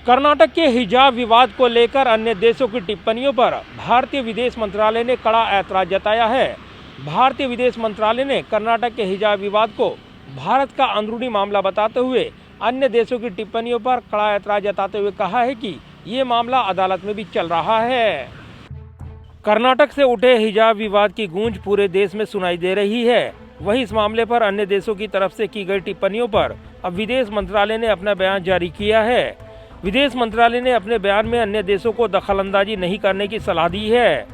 कर्नाटक के हिजाब विवाद को लेकर अन्य देशों की टिप्पणियों पर भारतीय विदेश मंत्रालय ने कड़ा ऐतराज जताया है। भारतीय विदेश मंत्रालय ने कर्नाटक के हिजाब विवाद को भारत का अंदरूनी मामला बताते हुए अन्य देशों की टिप्पणियों पर कड़ा ऐतराज जताते हुए कहा है कि ये मामला अदालत में भी चल रहा है। कर्नाटक से उठे हिजाब विवाद की गूंज पूरे देश में सुनाई दे रही है। वहीं इस मामले पर अन्य देशों की तरफ से की गई टिप्पणियों पर अब विदेश मंत्रालय ने अपना बयान जारी किया है। विदेश मंत्रालय ने अपने बयान में अन्य देशों को दखलंदाजी नहीं करने की सलाह दी है।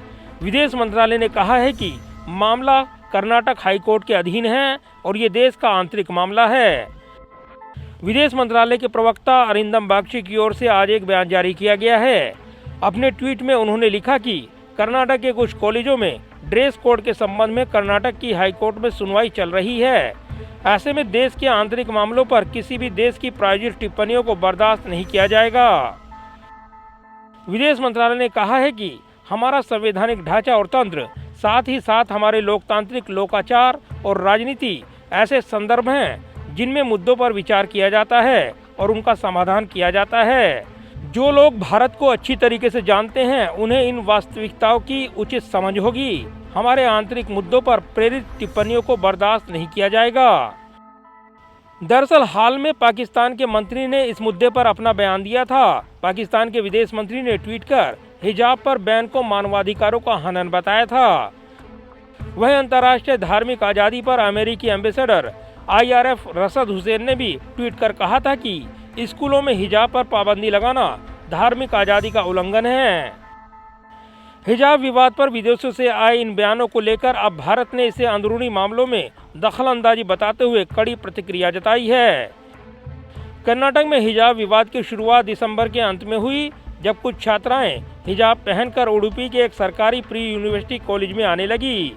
विदेश मंत्रालय ने कहा है कि मामला कर्नाटक हाई कोर्ट के अधीन है और ये देश का आंतरिक मामला है। विदेश मंत्रालय के प्रवक्ता अरिंदम बागची की ओर से आज एक बयान जारी किया गया है। अपने ट्वीट में उन्होंने लिखा कि कर्नाटक के कुछ कॉलेजों में ड्रेस कोड के संबंध में कर्नाटक की हाई कोर्ट में सुनवाई चल रही है। ऐसे में देश के आंतरिक मामलों पर किसी भी देश की प्रायोजित टिप्पणियों को बर्दाश्त नहीं किया जाएगा। विदेश मंत्रालय ने कहा है कि हमारा संवैधानिक ढांचा और तंत्र, साथ ही साथ हमारे लोकतांत्रिक लोकाचार और राजनीति ऐसे संदर्भ हैं जिनमें मुद्दों पर विचार किया जाता है और उनका समाधान किया जाता है। जो लोग भारत को अच्छी तरीके से जानते हैं उन्हें इन वास्तविकताओं की उचित समझ होगी। हमारे आंतरिक मुद्दों पर प्रेरित टिप्पणियों को बर्दाश्त नहीं किया जाएगा। दरअसल हाल में पाकिस्तान के मंत्री ने इस मुद्दे पर अपना बयान दिया था। पाकिस्तान के विदेश मंत्री ने ट्वीट कर हिजाब पर बैन को मानवाधिकारों का हनन बताया था। वहीं अंतर्राष्ट्रीय धार्मिक आज़ादी पर अमेरिकी एम्बेसडर IRF रसद हुसैन ने भी ट्वीट कर कहा था कि स्कूलों में हिजाब पर पाबंदी लगाना धार्मिक आज़ादी का उल्लंघन है। हिजाब विवाद पर विदेशों से आए इन बयानों को लेकर अब भारत ने इसे अंदरूनी मामलों में दखलंदाजी बताते हुए कड़ी प्रतिक्रिया जताई है। कर्नाटक में हिजाब विवाद की शुरुआत दिसंबर के अंत में हुई, जब कुछ छात्राएं हिजाब पहनकर उडुपी के एक सरकारी प्री यूनिवर्सिटी कॉलेज में आने लगी।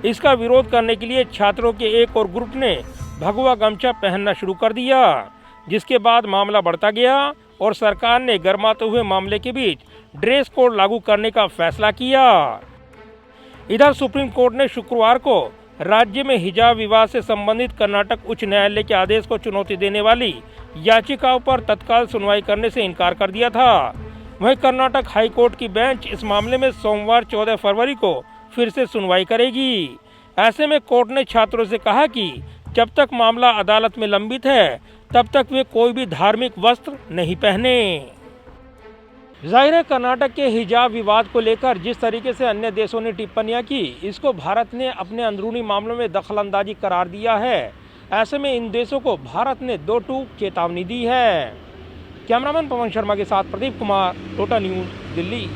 इसका विरोध करने के लिए छात्रों के एक और ग्रुप ने भगवा गमछा पहनना शुरू कर दिया, जिसके बाद मामला बढ़ता गया और सरकार ने गर्माते हुए मामले के बीच ड्रेस कोड लागू करने का फैसला किया। इधर सुप्रीम कोर्ट ने शुक्रवार को राज्य में हिजाब विवाद से संबंधित कर्नाटक उच्च न्यायालय के आदेश को चुनौती देने वाली याचिकाओं पर तत्काल सुनवाई करने से इनकार कर दिया था। वहीं कर्नाटक हाई कोर्ट की बेंच इस मामले में सोमवार 14 फरवरी को फिर से सुनवाई करेगी। ऐसे में कोर्ट ने छात्रों से कहा कि जब तक मामला अदालत में लंबित है तब तक वे कोई भी धार्मिक वस्त्र नहीं पहने। जाहिर है कर्नाटक के हिजाब विवाद को लेकर जिस तरीके से अन्य देशों ने टिप्पणियां की, इसको भारत ने अपने अंदरूनी मामलों में दखलंदाजी करार दिया है। ऐसे में इन देशों को भारत ने दो टूक चेतावनी दी है। कैमरामैन पवन शर्मा के साथ प्रदीप कुमार, टोटा न्यूज़, दिल्ली।